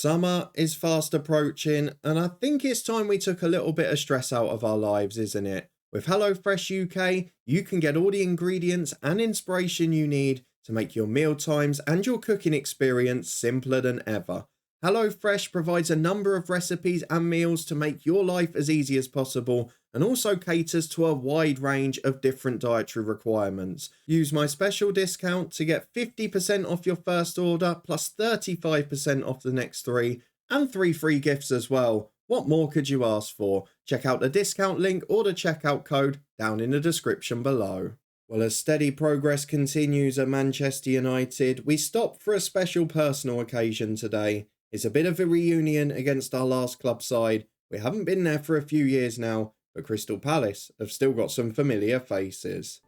Summer is fast approaching, and I think it's time we took a little bit of stress out of our lives, isn't it? With HelloFresh UK, you can get all the ingredients and inspiration you need to make your meal times and your cooking experience simpler than ever. HelloFresh provides a number of recipes and meals to make your life as easy as possible and also caters to a wide range of different dietary requirements. Use my special discount to get 50% off your first order plus 35% off the next three and three free gifts as well. What more could you ask for? Check out the discount link or the checkout code down in the description below. Well, as steady progress continues at Manchester United, we stop for a special personal occasion today. It's a bit of a reunion against our last club side. We haven't been there for a few years now, but Crystal Palace have still got some familiar faces.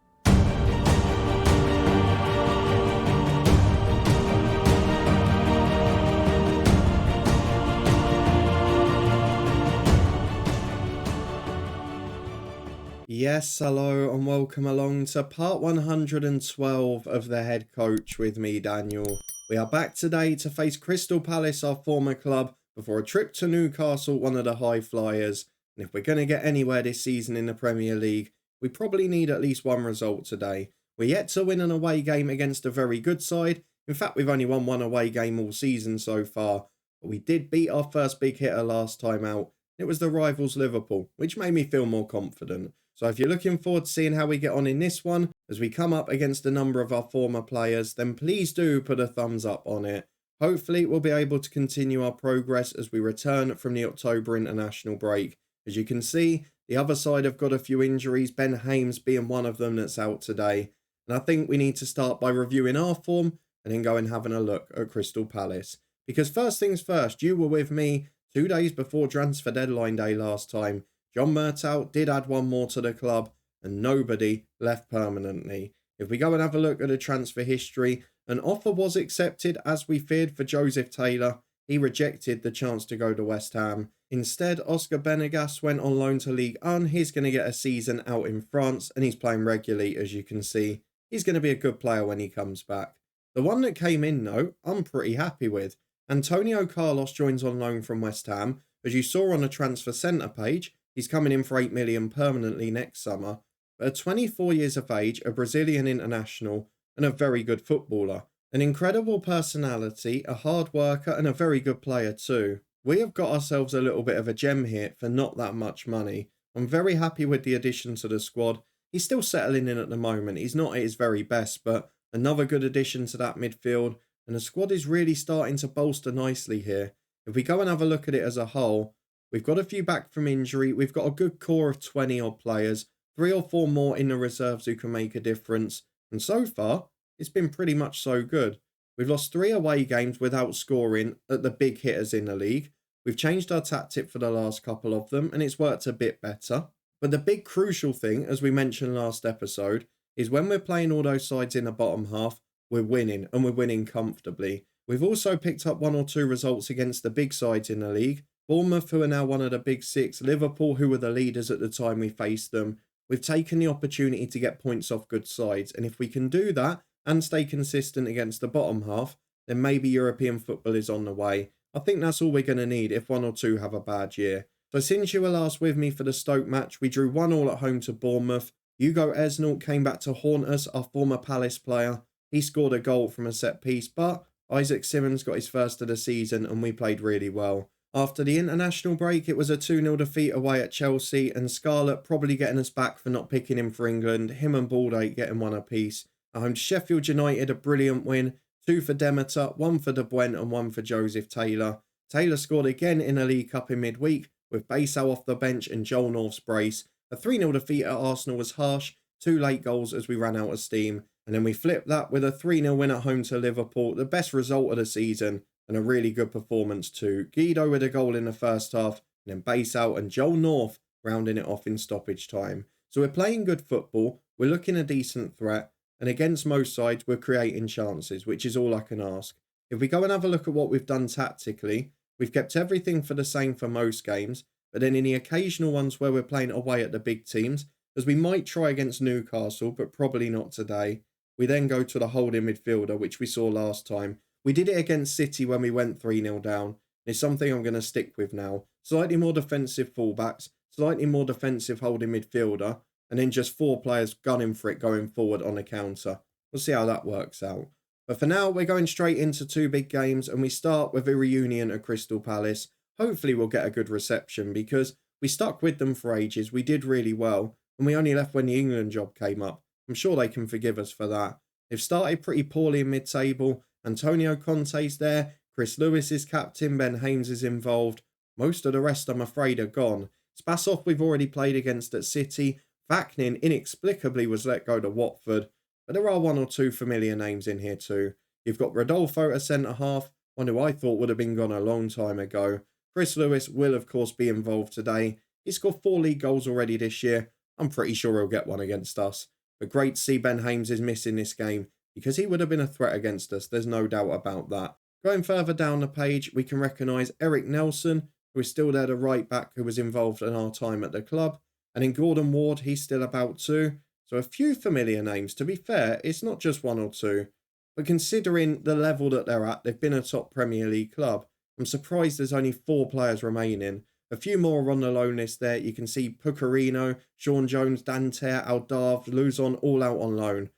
Yes, hello and welcome along to part 112 of the Head Coach with me, Daniel. We are back today to face Crystal Palace, our former club, before a trip to Newcastle, one of the high flyers. And if we're going to get anywhere this season in the Premier League, we probably need at least one result today. We're yet to win an away game against a very good side. In fact, we've only won one away game all season so far. But we did beat our first big hitter last time out. It was the rivals Liverpool, which made me feel more confident. So if you're looking forward to seeing how we get on in this one, as we come up against a number of our former players, then please do put a thumbs up on it. Hopefully we'll be able to continue our progress as we return from the October international break. As you can see, the other side have got a few injuries, Ben Hames being one of them that's out today. And I think we need to start by reviewing our form and then go and having a look at Crystal Palace. Because first things first, you were with me 2 days before transfer deadline day last time. John Murtaugh did add one more to the club and nobody left permanently. If we go and have a look at the transfer history, an offer was accepted as we feared for Joseph Taylor. He rejected the chance to go to West Ham. Instead, Oscar Benegas went on loan to Ligue 1. He's going to get a season out in France and he's playing regularly, as you can see. He's going to be a good player when he comes back. The one that came in, though, I'm pretty happy with. Antonio Carlos joins on loan from West Ham. As you saw on the transfer centre page, he's coming in for $8 million permanently next summer. But at 24 years of age, a Brazilian international and a very good footballer. An incredible personality, a hard worker and a very good player too. We have got ourselves a little bit of a gem here for not that much money. I'm very happy with the addition to the squad. He's still settling in at the moment. He's not at his very best, but another good addition to that midfield. And the squad is really starting to bolster nicely here. If we go and have a look at it as a whole, we've got a few back from injury. We've got a good core of 20 odd players, 3 or 4 more in the reserves who can make a difference. And so far, it's been pretty much so good. We've lost 3 away games without scoring at the big hitters in the league. We've changed our tactic for the last couple of them and it's worked a bit better. But the big crucial thing, as we mentioned last episode, is when we're playing all those sides in the bottom half, we're winning and we're winning comfortably. We've also picked up 1 or 2 results against the big sides in the league. Bournemouth, who are now one of the big 6, Liverpool, who were the leaders at the time we faced them. We've taken the opportunity to get points off good sides, and if we can do that and stay consistent against the bottom half, then maybe European football is on the way. I think that's all we're going to need if 1 or 2 have a bad year. So since you were last with me for the Stoke match, we drew 1-1 at home to Bournemouth. Hugo Esnalt came back to haunt us, our former Palace player. He scored a goal from a set piece, but Isaac Simmons got his first of the season and we played really well. After the international break, it was a 2-0 defeat away at Chelsea and Scarlett probably getting us back for not picking him for England, him and Balde getting 1 apiece. At home to Sheffield United, a brilliant win, 2 for Demeter, 1 for De Buen and 1 for Joseph Taylor. Taylor scored again in a League Cup in midweek with Baysal off the bench and Joel North's brace. A 3-0 defeat at Arsenal was harsh, 2 late goals as we ran out of steam. And then we flipped that with a 3-0 win at home to Liverpool, the best result of the season. And a really good performance too. Guido with a goal in the first half, and then Baysal and Joel North rounding it off in stoppage time. So we're playing good football, we're looking a decent threat, and against most sides we're creating chances, which is all I can ask. If we go and have a look at what we've done tactically, we've kept everything for the same for most games, but then in the occasional ones where we're playing away at the big teams, as we might try against Newcastle, but probably not today, we then go to the holding midfielder, which we saw last time. We did it against City when we went 3-0 down. It's something I'm going to stick with now. Slightly more defensive fullbacks, slightly more defensive holding midfielder, and then just 4 players gunning for it going forward on a counter. We'll see how that works out. But for now, we're going straight into 2 big games, and we start with a reunion at Crystal Palace. Hopefully we'll get a good reception because we stuck with them for ages. We did really well, and we only left when the England job came up. I'm sure they can forgive us for that. They've started pretty poorly in mid-table. Antonio Conte's there. Chris Lewis is captain. Ben Hames is involved. Most of the rest, I'm afraid, are gone. Spassov we've already played against at City. Vaknin inexplicably was let go to Watford. But there are 1 or 2 familiar names in here too. You've got Rodolfo at centre-half, one who I thought would have been gone a long time ago. Chris Lewis will, of course, be involved today. He's scored 4 league goals already this year. I'm pretty sure he'll get one against us. But great to see Ben Hames is missing this game because he would have been a threat against us. There's no doubt about that. Going further down the page, we can recognise Eric Nelson, who is still there, the right back who was involved in our time at the club. And in Gordon Ward, he's still about too. So a few familiar names. To be fair, it's not just 1 or 2. But considering the level that they're at, they've been a top Premier League club. I'm surprised there's only 4 players remaining. A few more are on the loan list there. You can see Pucarino, Sean Jones, Dante, Aldarve, Luzon all out on loan.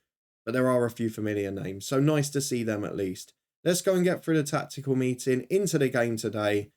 But there are a few familiar names, so nice to see them at least. Let's go and get through the tactical meeting into the game today.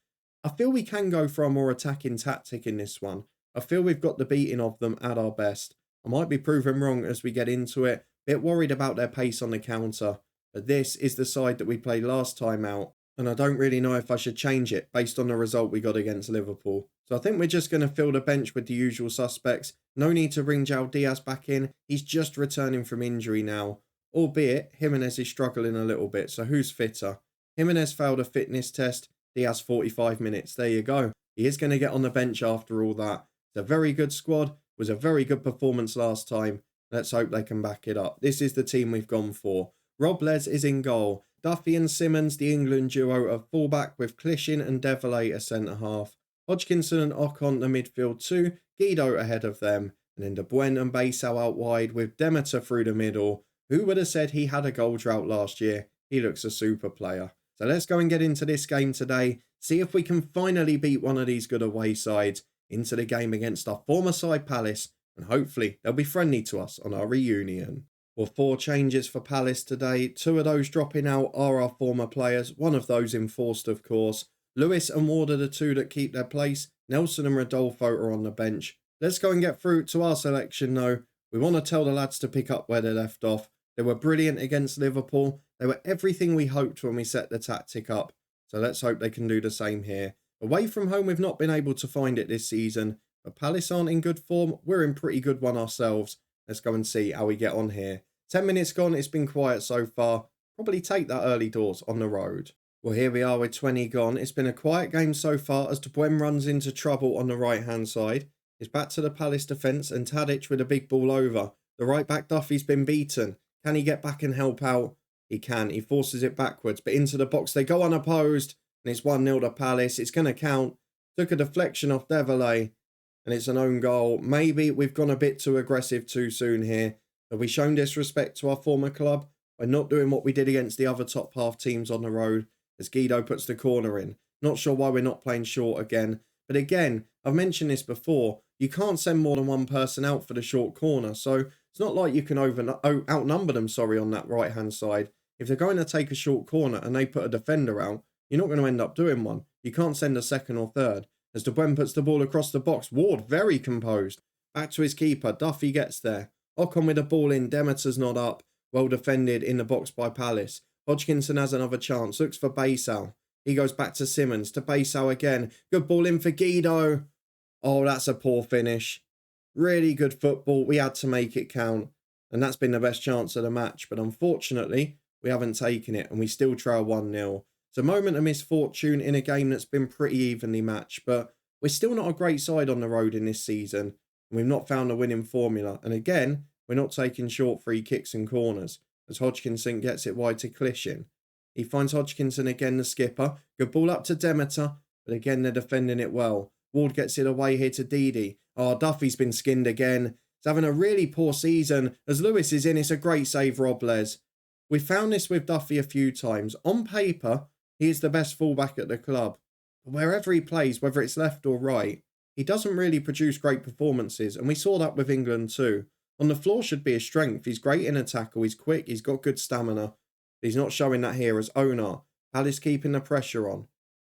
I feel we can go for a more attacking tactic in this one. I feel we've got the beating of them at our best. I might be proven wrong as we get into it. Bit worried about their pace on the counter. But this is the side that we played last time out. And I don't really know if I should change it based on the result we got against Liverpool. So I think we're just going to fill the bench with the usual suspects. No need to bring João Diaz back in. He's just returning from injury now. Albeit, Jimenez is struggling a little bit. So who's fitter? Jimenez failed a fitness test. Diaz 45 minutes. There you go. He is going to get on the bench after all that. It's a very good squad. It was a very good performance last time. Let's hope they can back it up. This is the team we've gone for. Robles is in goal. Duffy and Simmons, the England duo at fullback, with Clichin and Deverlay as centre-half. Hodgkinson and Ocon the midfield too, Guido ahead of them, and then De Buen and Beisau out wide with Demeter through the middle. Who would have said he had a goal drought last year? He looks a super player. So let's go and get into this game today, see if we can finally beat one of these good away sides into the game against our former side Palace, and hopefully they'll be friendly to us on our reunion. Well, 4 changes for Palace today. 2 of those dropping out are our former players. One of those enforced, of course. Lewis and Ward are the 2 that keep their place. Nelson and Rodolfo are on the bench. Let's go and get through to our selection, though. We want to tell the lads to pick up where they left off. They were brilliant against Liverpool. They were everything we hoped when we set the tactic up. So let's hope they can do the same here. Away from home, we've not been able to find it this season. But Palace aren't in good form. We're in pretty good one ourselves. Let's go and see how we get on here. 10 minutes gone, it's been quiet so far. Probably take that early doors on the road. Well, here we are with 20 gone. It's been a quiet game so far as De Buen runs into trouble on the right-hand side. It's back to the Palace defence and Tadic with a big ball over. The right-back Duffy's been beaten. Can he get back and help out? He can. He forces it backwards, but into the box they go unopposed. And it's 1-0 to Palace. It's going to count. Took a deflection off Deverlay. And it's an own goal. Maybe we've gone a bit too aggressive too soon here. Have we shown disrespect to our former club by not doing what we did against the other top half teams on the road as Guido puts the corner in? Not sure why we're not playing short again. But again, I've mentioned this before, you can't send more than one person out for the short corner. So it's not like you can outnumber them, on that right-hand side. If they're going to take a short corner and they put a defender out, you're not going to end up doing one. You can't send a second or third. As De Buen puts the ball across the box, Ward very composed. Back to his keeper, Duffy gets there. Ocon with the ball in, Demeter's not up. Well defended in the box by Palace. Hodgkinson has another chance, looks for Beisau. He goes back to Simmons, to Beisau again. Good ball in for Guido. Oh, that's a poor finish. Really good football. We had to make it count. And that's been the best chance of the match. But unfortunately, we haven't taken it and we still trail 1-0. It's a moment of misfortune in a game that's been pretty evenly matched. But we're still not a great side on the road in this season. And we've not found a winning formula. And again, we're not taking short free kicks and corners as Hodgkinson gets it wide to Clichin. He finds Hodgkinson again, the skipper. Good ball up to Demeter, but again they're defending it well. Ward gets it away here to Didi. Oh, Duffy's been skinned again. He's having a really poor season. As Lewis is in, it's a great save, Robles. We found this with Duffy a few times. On paper, he is the best fullback at the club. But wherever he plays, whether it's left or right, he doesn't really produce great performances, and we saw that with England too. On the floor should be a strength. He's great in a tackle, he's quick, he's got good stamina. He's not showing that here as owner. Palace keeping the pressure on.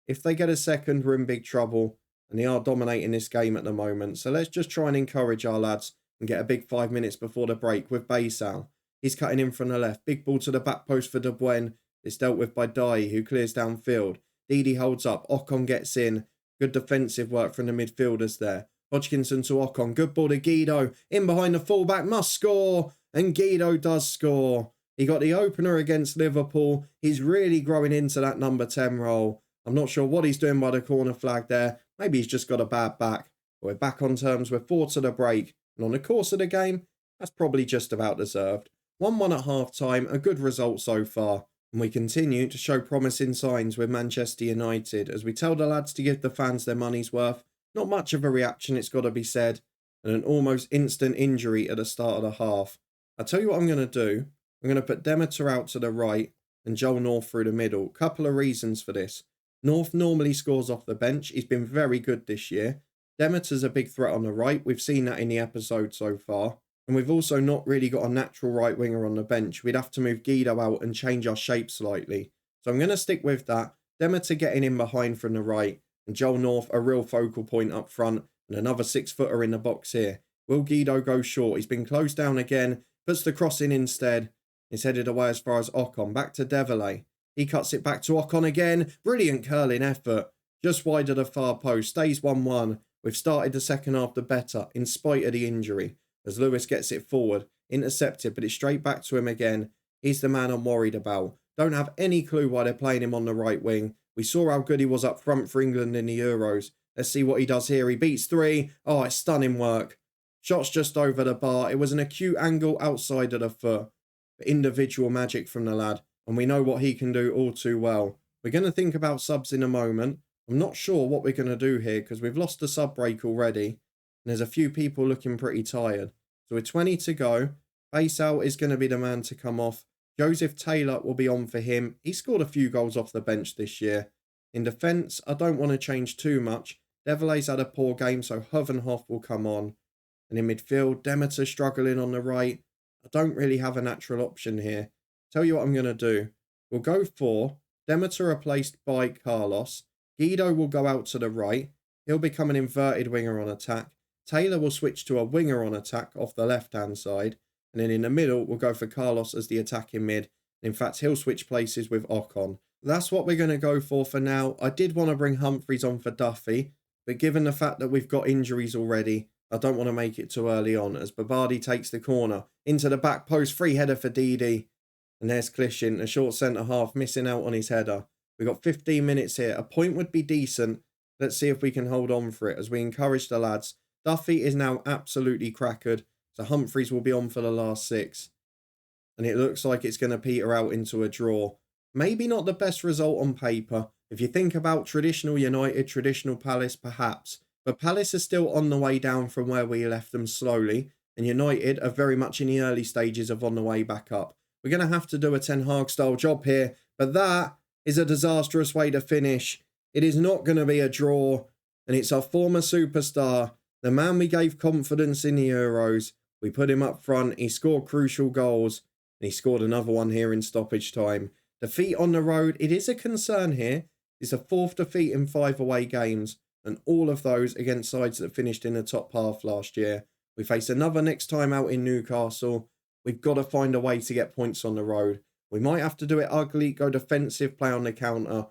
If they get a second, we're in big trouble, and they are dominating this game at the moment. So let's just try and encourage our lads and get a big 5 minutes before the break with Baysal. He's cutting in from the left. Big ball to the back post for De Bruyne. It's dealt with by Dye, who clears downfield. Didi holds up. Ocon gets in. Good defensive work from the midfielders there. Hodgkinson to Ocon. Good ball to Guido. In behind the fullback. Must score. And Guido does score. He got the opener against Liverpool. He's really growing into that number 10 role. I'm not sure what he's doing by the corner flag there. Maybe he's just got a bad back. But we're back on terms. We're 4 to the break. And on the course of the game, that's probably just about deserved. 1-1 at half-time. A good result so far. And we continue to show promising signs with Manchester United as we tell the lads to give the fans their money's worth. Not much of a reaction, it's got to be said. And an almost instant injury at the start of the half. I'll tell you what I'm going to do. I'm going to put Demeter out to the right and Joel North through the middle. Couple of reasons for this. North normally scores off the bench. He's been very good this year. Demeter's a big threat on the right. We've seen that in the episode so far. And we've also not really got a natural right winger on the bench. We'd have to move Guido out and change our shape slightly. So I'm going to stick with that. Demeter getting in behind from the right. And Joel North a real focal point up front. And another 6-footer in the box here. Will Guido go short? He's been closed down again. Puts the cross in instead. He's headed away as far as Ocon. Back to Develay. He cuts it back to Ocon again. Brilliant curling effort. Just wide of the far post. Stays 1-1. We've started the second half the better in spite of the injury. As Lewis gets it forward. Intercepted, but it's straight back to him again. He's the man I'm worried about. Don't have any clue why they're playing him on the right wing. We saw how good he was up front for England in the Euros. Let's see what he does here. He beats 3. Oh, it's stunning work. Shots just over the bar. It was an acute angle outside of the foot. But individual magic from the lad. And we know what he can do all too well. We're going to think about subs in a moment. I'm not sure what we're going to do here because we've lost the sub break already. And there's a few people looking pretty tired. So with 20 to go, Baysal is going to be the man to come off. Joseph Taylor will be on for him. He scored a few goals off the bench this year. In defence, I don't want to change too much. Devilay's had a poor game, so Hovenhoff will come on. And in midfield, Demeter struggling on the right. I don't really have a natural option here. Tell you what I'm going to do. We'll go for Demeter replaced by Carlos. Guido will go out to the right. He'll become an inverted winger on attack. Taylor will switch to a winger on attack off the left-hand side. And then in the middle, we'll go for Carlos as the attacking mid. In fact, he'll switch places with Ocon. That's what we're going to go for now. I did want to bring Humphreys on for Duffy. But given the fact that we've got injuries already, I don't want to make it too early on as Babardi takes the corner. Into the back post, free header for Didi. And there's Clishin, a short centre-half, missing out on his header. We've got 15 minutes here. A point would be decent. Let's see if we can hold on for it as we encourage the lads. Duffy is now absolutely crackered. So Humphreys will be on for the last 6. And it looks like it's going to peter out into a draw. Maybe not the best result on paper. If you think about traditional United, traditional Palace, perhaps. But Palace are still on the way down from where we left them slowly. And United are very much in the early stages of on the way back up. We're going to have to do a Ten Hag style job here. But that is a disastrous way to finish. It is not going to be a draw. And it's our former superstar. The man we gave confidence in the Euros. We put him up front. He scored crucial goals. And he scored another one here in stoppage time. Defeat on the road. It is a concern here. It's a 4th defeat in 5 away games. And all of those against sides that finished in the top half last year. We face another next time out in Newcastle. We've got to find a way to get points on the road. We might have to do it ugly, go defensive, play on the counter.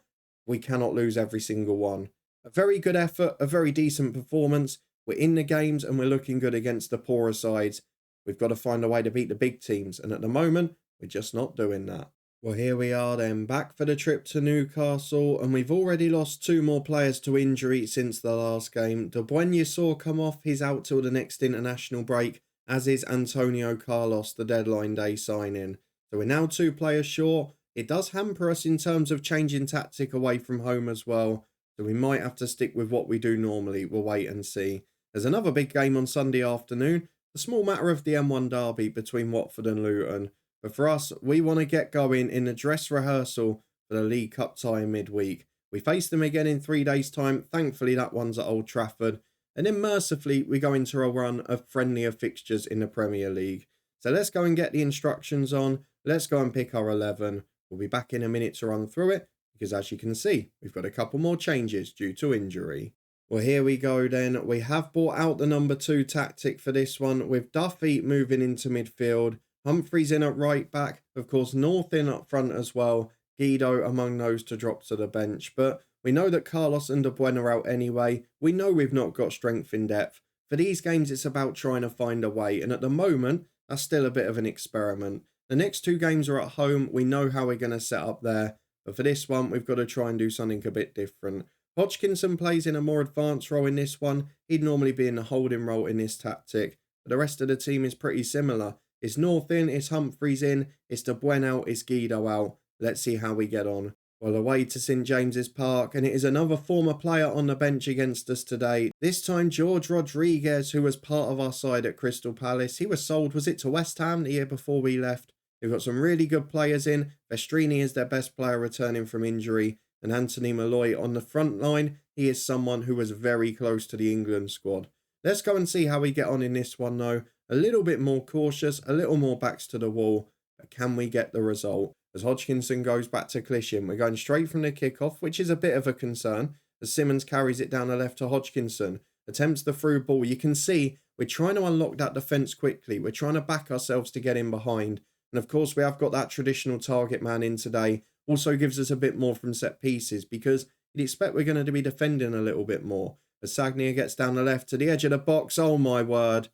We cannot lose every single one. A very good effort, a very decent performance. We're in the games and we're looking good against the poorer sides. We've got to find a way to beat the big teams. And at the moment, we're just not doing that. Well, here we are then, back for the trip to Newcastle, and we've already lost 2 more players to injury since the last game. De Bruyne you saw come off, he's out till the next international break, as is Antonio Carlos, the deadline day signing. So we're now 2 players short. It does hamper us in terms of changing tactic away from home as well, so we might have to stick with what we do normally. We'll wait and see. There's another big game on Sunday afternoon, the small matter of the M1 derby between Watford and Luton. But for us, we want to get going in the dress rehearsal for the League Cup tie midweek. We face them again in 3 days' time. Thankfully, that one's at Old Trafford. And then mercifully, we go into a run of friendlier fixtures in the Premier League. So let's go and get the instructions on. Let's go and pick our 11. We'll be back in a minute to run through it, because as you can see, we've got a couple more changes due to injury. Well, here we go then. We have brought out the number 2 tactic for this one, with Duffy moving into midfield, Humphreys in at right back, of course North in up front as well, Guido among those to drop to the bench. But we know that Carlos and De Bruyne are out anyway. We know we've not got strength in depth. For these games, it's about trying to find a way, and at the moment, that's still a bit of an experiment. The next 2 games are at home. We know how we're going to set up there. But for this one, we've got to try and do something a bit different. Hodgkinson plays in a more advanced role in this one. He'd normally be in the holding role in this tactic. But the rest of the team is pretty similar. It's North in, it's Humphreys in, it's De Bruyne out, it's Guido out. Let's see how we get on. Well, away to St James's Park, and it is another former player on the bench against us today. This time, George Rodriguez, who was part of our side at Crystal Palace. He was sold, was it to West Ham the year before we left? We've got some really good players in. Vestrini is their best player returning from injury, and Anthony Malloy on the front line. He is someone who was very close to the England squad. Let's go and see how we get on in this one, though. A little bit more cautious, a little more backs to the wall, but can we get the result? As Hodgkinson goes back to Clishin, we're going straight from the kickoff, which is a bit of a concern, as Simmons carries it down the left to Hodgkinson, attempts the through ball. You can see we're trying to unlock that defence quickly. We're trying to back ourselves to get in behind. And of course, we have got that traditional target man in today. Also gives us a bit more from set pieces, because you'd expect we're going to be defending a little bit more. As Sagnia gets down the left to the edge of the box, oh my word,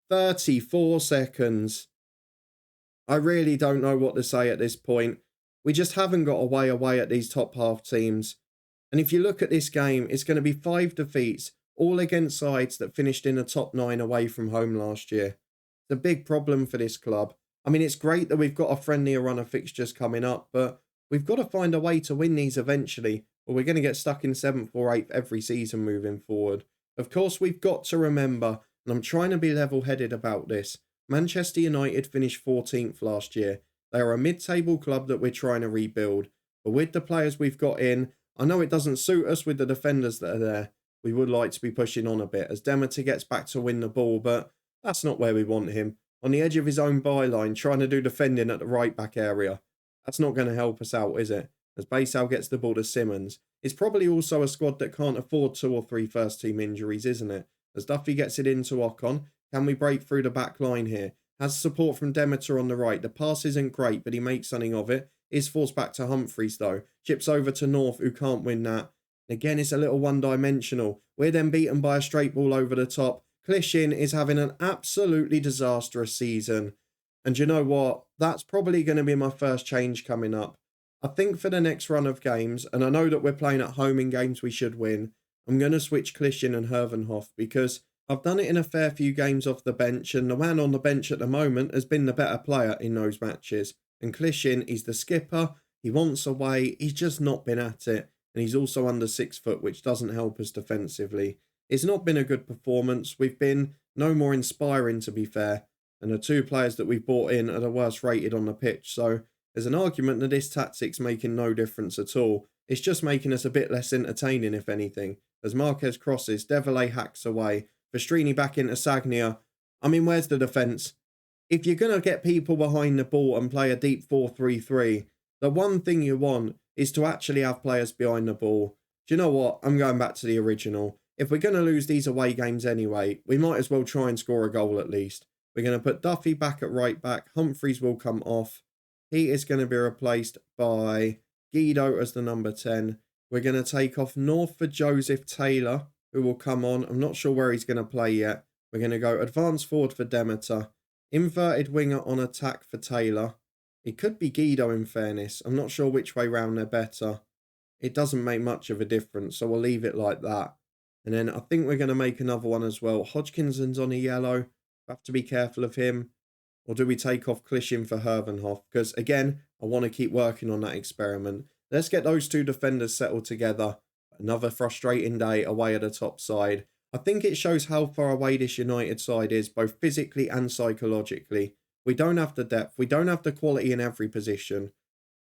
34 seconds. I really don't know what to say at this point. We just haven't got a way away at these top half teams. And if you look at this game, it's going to be 5 defeats, all against sides that finished in the top 9 away from home last year. It's a big problem for this club. I mean, it's great that we've got a friendlier run of fixtures coming up, but we've got to find a way to win these eventually, or we're going to get stuck in 7th or 8th every season moving forward. Of course, we've got to remember, and I'm trying to be level-headed about this, Manchester United finished 14th last year. They are a mid-table club that we're trying to rebuild. But with the players we've got in, I know it doesn't suit us with the defenders that are there. We would like to be pushing on a bit as Demeter gets back to win the ball, but that's not where we want him. On the edge of his own byline, trying to do defending at the right-back area. That's not going to help us out, is it? As Baysal gets the ball to Simmons. It's probably also a squad that can't afford 2 or 3 first-team injuries, isn't it? As Duffy gets it into Ocon, can we break through the back line here? Has support from Demeter on the right. The pass isn't great, but he makes something of it. Is forced back to Humphreys, though. Chips over to North, who can't win that. Again, it's a little one-dimensional. We're then beaten by a straight ball over the top. Clishin is having an absolutely disastrous season. And you know what? That's probably going to be my first change coming up. I think for the next run of games, and I know that we're playing at home in games we should win, I'm going to switch Clishin and Hervenhoff, because I've done it in a fair few games off the bench, and the man on the bench at the moment has been the better player in those matches. And Clishin, he's the skipper, he wants away, he's just not been at it, and he's also under 6 foot, which doesn't help us defensively. It's not been a good performance. We've been no more inspiring, to be fair, and the 2 players that we've brought in are the worst rated on the pitch, so there's an argument that this tactic's making no difference at all. It's just making us a bit less entertaining, if anything. As Marquez crosses, Deverlay hacks away, Vestrini back into Sagnia. I mean, where's the defence? If you're going to get people behind the ball and play a deep 4-3-3, the one thing you want is to actually have players behind the ball. Do you know what? I'm going back to the original. If we're going to lose these away games anyway, we might as well try and score a goal at least. We're going to put Duffy back at right back. Humphreys will come off. He is going to be replaced by Guido as the number 10. We're going to take off North for Joseph Taylor, who will come on. I'm not sure where he's going to play yet. We're going to go advance forward for Demeter. Inverted winger on attack for Taylor. It could be Guido in fairness. I'm not sure which way round they're better. It doesn't make much of a difference, so we'll leave it like that. And then I think we're going to make another one as well. Hodgkinson's on a yellow. Have to be careful of him. Or do we take off Clishin for Hervenhoff? Because again, I want to keep working on that experiment. Let's get those 2 defenders settled together. Another frustrating day away at the top side. I think it shows how far away this United side is, both physically and psychologically. We don't have the depth. We don't have the quality in every position.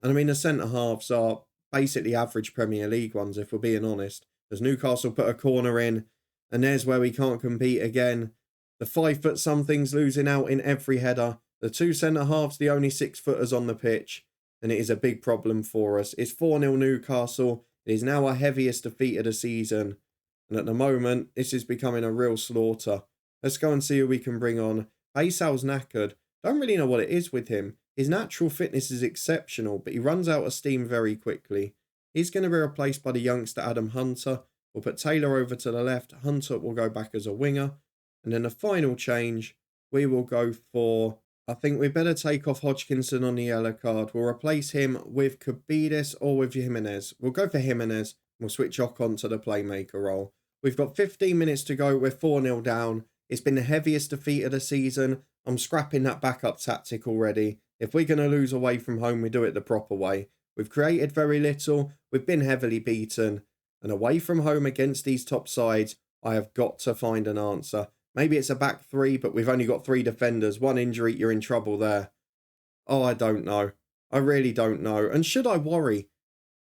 And I mean, the centre-halves are basically average Premier League ones, if we're being honest. As Newcastle put a corner in, and there's where we can't compete again. The 5 foot somethings losing out in every header. The two centre halves, the only 6-footers on the pitch. And it is a big problem for us. It's 4-0 Newcastle. It is now our heaviest defeat of the season. And at the moment, this is becoming a real slaughter. Let's go and see who we can bring on. Baysal's knackered. Don't really know what it is with him. His natural fitness is exceptional, but he runs out of steam very quickly. He's going to be replaced by the youngster Adam Hunter. We'll put Taylor over to the left. Hunter will go back as a winger. And then the final change, we will go for... I think we better take off Hodgkinson on the yellow card. We'll replace him with Kabidis or with Jimenez. We'll go for Jimenez. We'll switch Ocon to the playmaker role. We've got 15 minutes to go. We're 4-0 down. It's been the heaviest defeat of the season. I'm scrapping that backup tactic already. If we're going to lose away from home, we do it the proper way. We've created very little. We've been heavily beaten. And away from home against these top sides, I have got to find an answer. Maybe it's a back three, but we've only got 3 defenders. 1 injury, you're in trouble there. Oh, I don't know. I really don't know. And should I worry?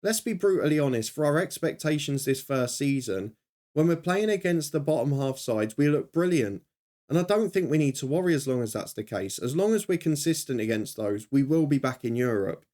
Let's be brutally honest. For our expectations this first season, when we're playing against the bottom half sides, we look brilliant. And I don't think we need to worry as long as that's the case. As long as we're consistent against those, we will be back in Europe.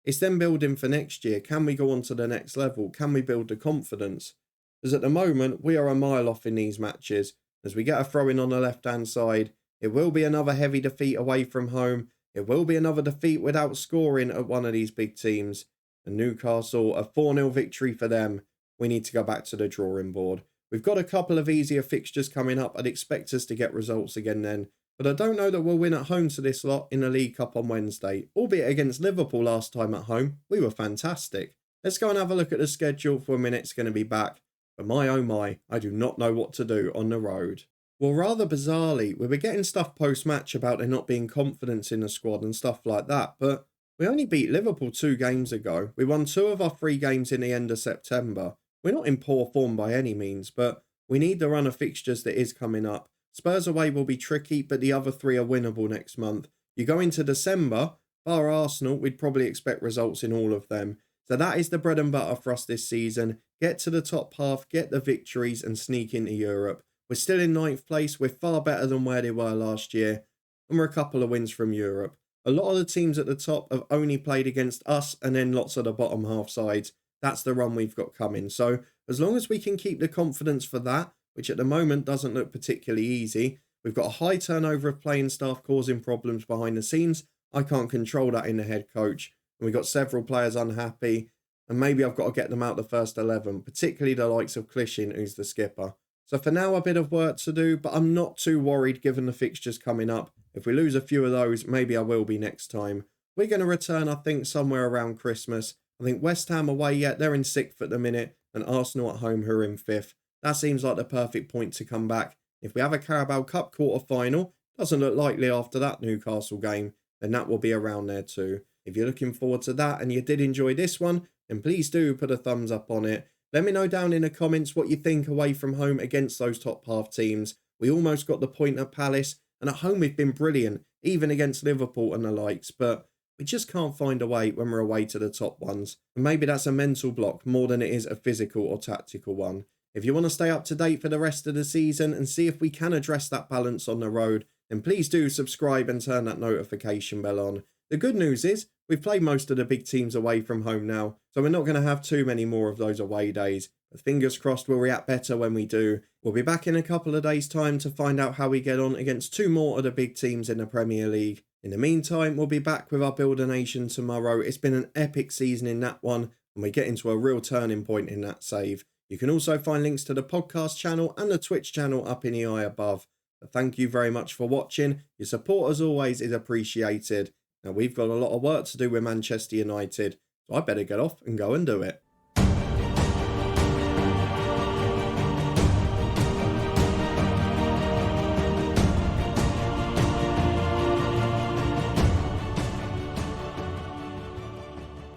It's then building for next year. Can we go on to the next level? Can we build the confidence? Because at the moment, we are a mile off in these matches. As we get a throw-in on the left-hand side, it will be another heavy defeat away from home. It will be another defeat without scoring at one of these big teams. And Newcastle, a 4-0 victory for them. We need to go back to the drawing board. We've got a couple of easier fixtures coming up. I'd expect us to get results again then. But I don't know that we'll win at home to this lot in the League Cup on Wednesday. Albeit against Liverpool last time at home. We were fantastic. Let's go and have a look at the schedule for when it's going to be back. But my oh my, I do not know what to do on the road. Well, rather bizarrely, we were getting stuff post-match about there not being confidence in the squad and stuff like that, but we only beat Liverpool 2 games ago. We won 2 of our 3 games in the end of September. We're not in poor form by any means, but we need the run of fixtures that is coming up. Spurs away will be tricky, but the other 3 are winnable next month. You go into December, bar Arsenal, we'd probably expect results in all of them. So that is the bread and butter for us this season. Get to the top half, get the victories and sneak into Europe. We're still in 9th place. We're far better than where they were last year. And we're a couple of wins from Europe. A lot of the teams at the top have only played against us and then lots of the bottom half sides. That's the run we've got coming. So as long as we can keep the confidence for that, which at the moment doesn't look particularly easy, we've got a high turnover of playing staff causing problems behind the scenes. I can't control that in the head coach. And we've got several players unhappy. And maybe I've got to get them out the first 11, particularly the likes of Klishin, who's the skipper. So for now, a bit of work to do, but I'm not too worried given the fixtures coming up. If we lose a few of those, maybe I will be next time. We're going to return, I think, somewhere around Christmas. I think West Ham away yet, they're in 6th at the minute, and Arsenal at home who are in 5th. That seems like the perfect point to come back. If we have a Carabao Cup quarter-final, doesn't look likely after that Newcastle game, then that will be around there too. If you're looking forward to that and you did enjoy this one, then please do put a thumbs up on it. Let me know down in the comments what you think away from home against those top half teams. We almost got the point at Palace, and at home we've been brilliant, even against Liverpool and the likes, but we just can't find a way when we're away to the top ones. And maybe that's a mental block more than it is a physical or tactical one. If you want to stay up to date for the rest of the season and see if we can address that balance on the road, then please do subscribe and turn that notification bell on. The good news is, we've played most of the big teams away from home now, so we're not going to have too many more of those away days. But fingers crossed we'll react better when we do. We'll be back in a couple of days' time to find out how we get on against 2 more of the big teams in the Premier League. In the meantime, we'll be back with our Builder Nation tomorrow. It's been an epic season in that one, and we're getting to a real turning point in that save. You can also find links to the podcast channel and the Twitch channel up in the eye above. But thank you very much for watching. Your support, as always, is appreciated. Now, we've got a lot of work to do with Manchester United, so I better get off and go and do it.